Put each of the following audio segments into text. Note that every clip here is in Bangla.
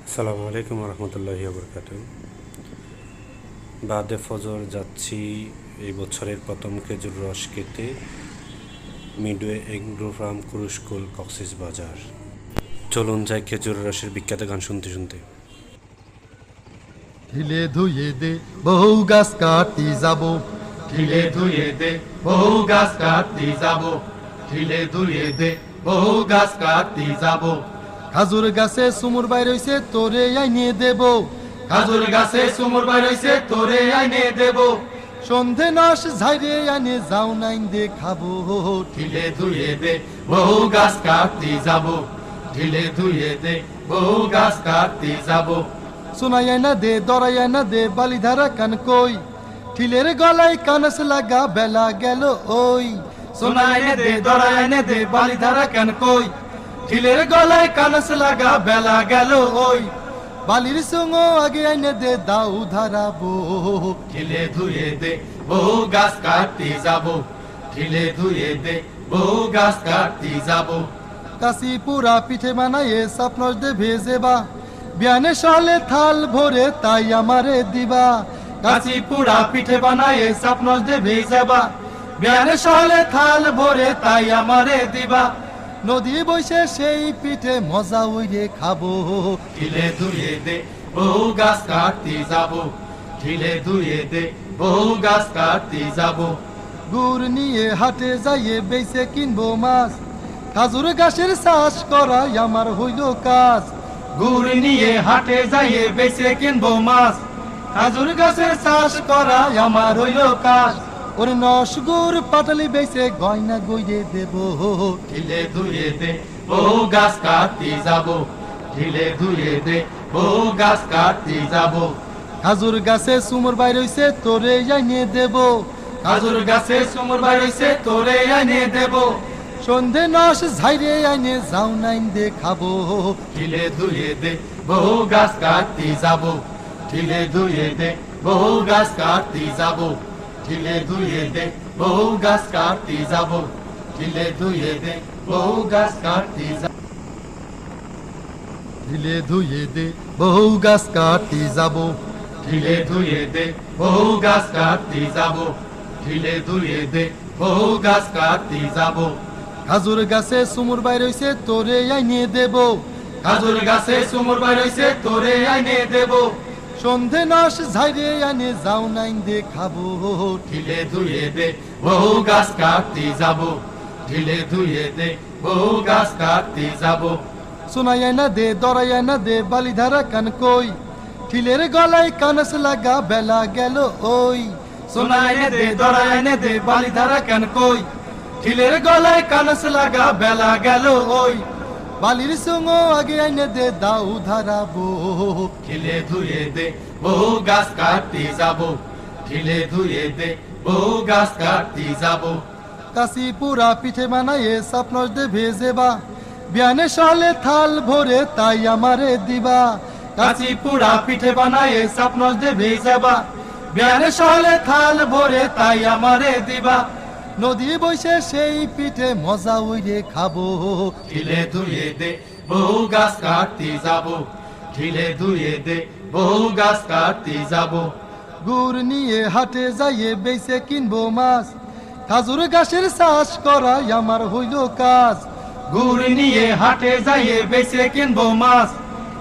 আসসালামু আলাইকুম রহমতুল্লাহি বরকাতুহ। বাদে ফজর যাচ্ছি এই বছরের প্রথম খেজুর রস খেতে মিডওয়ে এগ্রো ফার্ম কুরুশকুল কক্সবাজার। চলুন যাই খেজুর রসের বিখ্যাত গান শুনতে শুনতে। ঢিলে ধুয়ে দে বহু গাছ কাটি যাব, ঢিলে ধুয়ে দে বহু গাছ কাটতে যাব, ঢিলে ধুয়ে দে বহু গাছ কাটতে যাব। খাজুর গাছে সুমুর বাইর হইছে তোরে আইনে দেব, খাজুর গাছে সুমুর বাইর হইছে তোরে আইনে দেব। সন্ধে নাশ ঝাইরে আনে যাও নাইন দে খাবো। ঢিলে ধুয়ে দে বহু গাছ কাটতে যাব, ঢিলে ধুয়ে দে বহু গাছ কাটতে যাব। শোনাই না দে দরাই না দে বালিধারা কান কই, ঠিলের গলায় কানস লাগা বেলা গেল ওই। সোনা এনে দে দরা এনে দে বালিধারা কেন কই, ঢিলের গলায় কানস লাগা বেলা গেল ওই। বালির সঙ্গ আগে আইনে দে দাউ ধারাবো। ঢিলে ধুয়ে দে বহু গাছ কাটতে যাব, ঢিলে ধুয়ে দে বহু গাছ কাটতে যাব। কাশি পুরা পিঠে বানায়ে স্বপ্নস দে ভেজেবা, বিয়ানে সালে থাল ভরে তাই আমারে দিবা। কাঁচি পুরা পিঠে বানায়ে স্বপ্নস দে ভেজাবা, বিয়ানে সহলে থাল ভরে তাই আমারে দিবা। নদী বইসে সেই পিঠে মজা উইরে খাবো। ঢিলে ধুয়ে দে বহু গাছ কাটতে যাব, ঢিলে ধুয়ে দে বহু গাছ কাটতে যাব। গুড় নিয়ে হাটে যাইয়ে বেচে কিনবো মাছ, খাজুর গাছের চাষ করাই আমার হইল কাজ। গুড় নিয়ে হাটে যাইয়ে বেচে কিনবো মাছ, খাজুর গাছের চাষ করা আমার হইল কাজ। ওর নসগুর পাটালি বেচে গয়না গইরে দেব। ঢিলে ধুয়ে দে বহু গাছ কাটতে যাব, ঢিলে ধুয়ে দে বহু গাছ কাটতে যাব। খাজুর গাছে সুমর বাইর হইছে তোরে আইনে দেব, খাজুর গাছে সুমুর বাইর হইছে তোরে আইনে দেব। সন্ধে নস ঝাইরে আইনে যাও নাইন দে খাবো। ঢিলে ধুয়ে দে বহু গাছ কাটতে যাব, ঢিলে ধুয়ে দে বহু গাছ কাটতে যাব। ঢিলে ধুয়ে দে বহু গাছ কাটতে যাব, ঢিলে ধুয়ে দে বহু গাছ কাটতে যাব। ঢিলে ধুয়ে দে বহু গাছ কাটি যাব, ঢিলে ধুয়ে দে বহু গাছ কাটতে যাব, ঢিলে ধুয়ে দে বহু গাছ কাটতে যাব। খাজুর গাছে সুমুর বাইর হইছে তোরে আইনে দেব, খাজুর গাছে সুমুর বাইর হইছে তোরে আইনে দেব। সন্ধে নস ঝাইরে আনে যাও নাইন দে খাবো। ঢিলে ধুয়ে দে বহু গাছ কাটতে যাব, ঢিলে ধুয়ে দে বহু গাছ কাটতে যাব। শোনাই না দে দরাই না দে বালিধারা কান কই, ঠিলের গলায় কানস লাগা বেলা গেল ওই। সোনা এনে দে দরা এনে দে বালিধারা কেন কই, ঢিলের গলায় কানস লাগা বেলা গেল ওই। বালির সঙ্গ আগে আইনে দে দাউ ধারাবো। ঢিলে ধুয়ে দে বহু গাছ কাটতে যাব, ঢিলে ধুয়ে দে বহু গাছ কাটতে যাব। কাশি পুরা পিঠে বানায়ে স্বপ্নস দে ভেজেবা, বিয়ানে সালে থাল ভরে তাই আমারে দিবা। কাঁচি পুরা পিঠে বানায়ে স্বপ্নস দে ভেজাবা, বিয়ানে সহলে থাল ভরে তাই আমারে দিবা। নদী বইসে সেই পিঠে মজা উইরে খাবো। ঢিলে ধুয়ে দে বহু গাছ কাটতে যাব, ঢিলে ধুয়ে দে বহু গাছ কাটতে যাব। গুড় নিয়ে হাটে যাইয়ে বেচে কিনবো মাছ, খাজুর গাছের চাষ করাই আমার হইল কাজ। গুড় নিয়ে হাটে যাইয়ে বেচে কিনবো মাছ,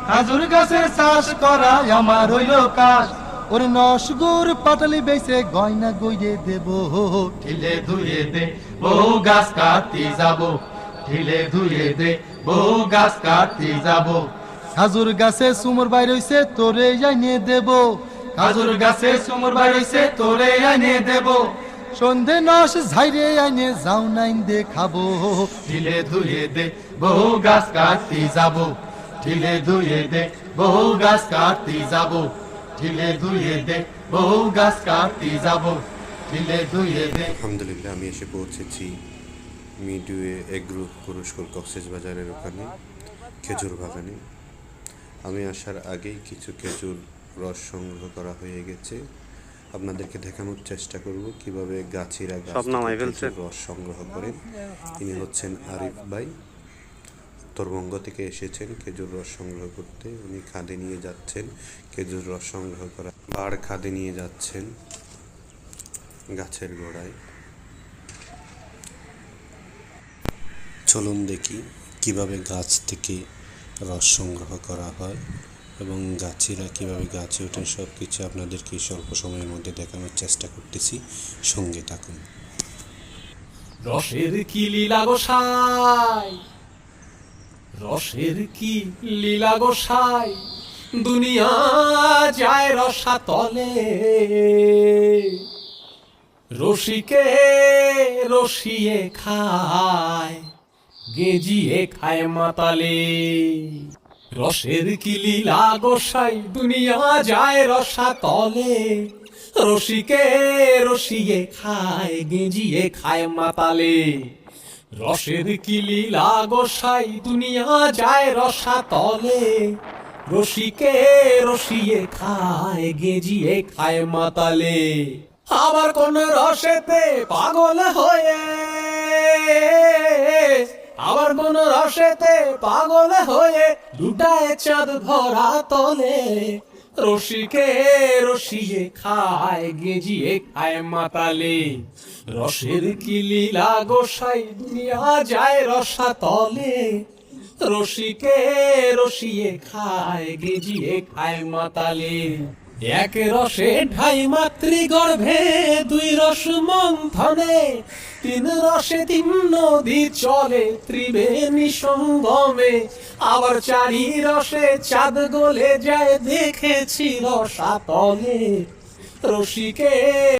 খাজুর গাছের চাষ করা আমার হইল কাজ। ওর নসগুর পাটালি বেচে গয়না গইরে দেব। ঢিলে ধুয়ে দে বহু গাছ কাটতে যাব, ঢিলে ধুয়ে দে বহু গাছ কাটতে যাব। খাজুর গাছে সুমর বাইর হইছে তোরে আইনে দেব, খাজুর গাছে সুমুর বাইর হইছে তোরে আইনে দেব। সন্ধে নস ঝাইরে আইনে যাও নাইন দে খাবো। ঢিলে ধুয়ে দে বহু গাছ কাটতে যাব, ঢিলে ধুয়ে দে বহু গাছ কাটতে যাব। ঢিলে ধুয়ে দে বহু গাছ কাটতে যাব, ঢিলে ধুয়ে দে। আলহামদুলিল্লাহ, আমি এসে পৌঁছেছি মিডওয়ে এগ্রো কুরুশকুল কক্সবাজারের ওখানে খেজুর বাগানে। আমি আসার আগেই কিছু খেজুর রস সংগ্রহ করা হয়ে গেছে। আপনাদেরকে দেখানোর চেষ্টা করব কিভাবে গাছিরা গাছ থেকে খেজুর রস সংগ্রহ করেন। তিনি হচ্ছেন আরিফ ভাই। উত্তরবঙ্গ থেকে এসেছেন খেজুর রস সংগ্রহ করতে। উনি খাদে নিয়ে যাচ্ছেন খেজুর রস সংগ্রহ করা, আর খাদে নিয়ে যাচ্ছেন গাছের গোড়ায়। চলুন দেখি কিভাবে গাছ থেকে রস সংগ্রহ করা হয় এবং গাছিরা কিভাবে গাছে ওঠেন, সব কিছু আপনাদেরকে স্বল্প সময়ের মধ্যে দেখানোর চেষ্টা করতেছি। সঙ্গে থাকুন। রসের কি লীলা গোসাই, রসের কি লীলা গোসাই, দুনিয়া যায় রসা তলে। রসিকে রসিয়ে খায়, গেজিয়ে খায় মাতালে। রসের কি লীলা গোসাই, দুনিয়া যায় রসা তলে। রসিকে রসিয়ে খায়, গেজিয়ে খায় মাতালে। রসের কি লীলা গোসাই, দুনিয়া যায় রসা তলে। রসিকে রসিয়ে খায়, গেজিয়ে খায় মাতালে। আবার কোন রসেতে পাগল হয়ে, আবার কোন রসেতে পাগল হয়ে লুটায় চাঁদ ভরা তলে। রসিকে রসিয়ে খায়, গেজিয়ে খায় মাতালে। রসের কি লীলা গোসাই, দুনিয়া যায় রসা তলে। রসিকে রসিয়ে খায়, গেজিয়ে খায় মাতালে। এক রসে ঢাই মাতৃ গর্ভে, দুই রস মন্থনে। তিন রসে তিন নদী চলে, ত্রিবেণী সঙ্গমে। আবার চারি রসে চাঁদ গলে যায়, দেখেছি রসাতলে। রসিকে